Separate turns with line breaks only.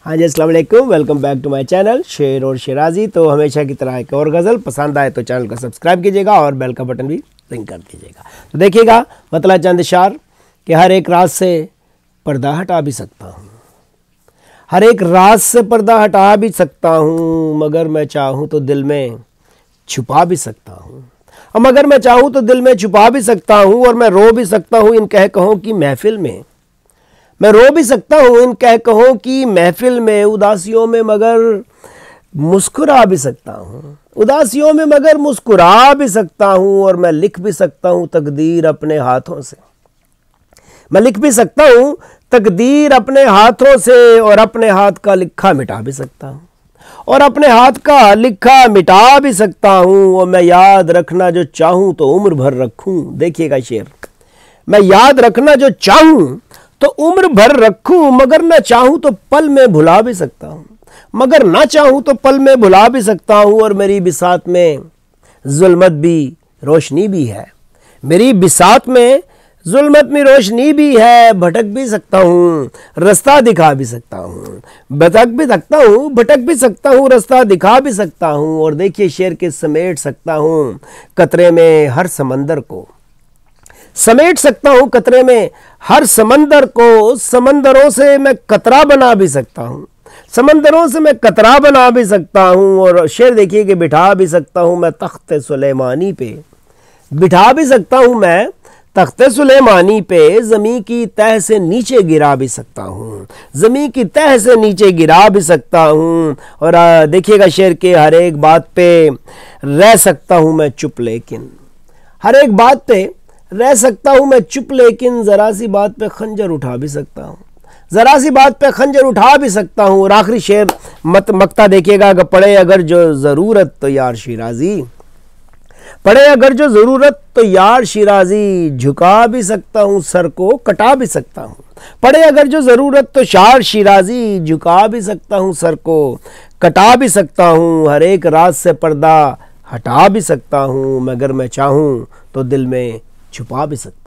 हाँ जी, अस्सलाम वालेकुम। Welcome back to my channel शेर और शेराजी। तो हमेशा की तरह एक और गज़ल पसंद आए तो चैनल को सब्सक्राइब कीजिएगा और बेल का बटन भी क्लिक कर दीजिएगा। तो देखिएगा मतला चंद शार कि हर एक राज से पर्दा हटा भी सकता हूँ, हर एक राज से पर्दा हटा भी सकता हूँ, मगर मैं चाहूँ तो दिल में छुपा भी सकता हूँ। और मगर मैं चाहूँ तो दिल में छुपा भी सकता हूँ, और मैं रो भी सकता हूँ इन कह कहों की महफिल में। मैं रो भी सकता हूँ इन कह कहों की महफिल में, उदासियों में मगर मुस्कुरा भी सकता हूँ, उदासियों में मगर मुस्कुरा भी सकता हूँ। और मैं लिख भी सकता हूँ तकदीर अपने हाथों से, मैं लिख भी सकता हूँ तकदीर अपने हाथों से, और अपने हाथ का लिखा मिटा भी सकता हूँ, और अपने हाथ का लिखा मिटा भी सकता हूँ। और मैं याद रखना जो चाहूँ तो उम्र भर रखूँ। देखिएगा शेर, मैं याद रखना जो चाहूँ तो उम्र भर रखूँ, मगर ना चाहूँ तो पल में भुला भी सकता हूँ, मगर ना चाहूँ तो पल में भुला भी सकता हूँ। और मेरी बिसात में जुल्मत भी रोशनी भी है, मेरी बिसात में जुल्मत में रोशनी भी है। भटक भी सकता हूँ रास्ता दिखा भी सकता हूँ, भटक भी सकता हूँ, भटक भी सकता हूँ, रास्ता दिखा भी सकता हूँ। और देखिए शेर के समेट सकता हूँ कतरे में हर समंदर को, समेट सकता हूँ कतरे में हर समंदर को। समंदरों से मैं कतरा बना भी सकता हूँ, समंदरों से मैं कतरा बना भी सकता हूँ। और शेर देखिए कि बिठा भी सकता हूँ मैं तख्ते सुलेमानी पे, बिठा भी सकता हूँ मैं तख्ते सुलेमानी पे। ज़मीं की तह से नीचे गिरा भी सकता हूँ, ज़मीं की तह से नीचे गिरा भी सकता हूँ। और देखिएगा शेर के हर एक बात पे रह सकता हूँ मैं चुप, लेकिन हर एक बात पे रह सकता हूँ मैं चुप, लेकिन ज़रा सी बात पे खंजर उठा भी सकता हूँ, ज़रा सी बात पे खंजर उठा भी सकता हूँ। और आखिरी शेर मक्ता देखिएगा कि पड़े अगर जो ज़रूरत तो यार शिराजी, पड़े अगर जो ज़रूरत तो यार शिराजी, झुका भी सकता हूँ सर को कटा भी सकता हूँ। पड़े अगर जो ज़रूरत तो यार शिराजी, झुका भी सकता हूँ सर को कटा भी सकता हूँ। हर एक राज से पर्दा हटा भी सकता हूँ, मगर मैं चाहूँ तो दिल में छुपा भी सकता हूँ।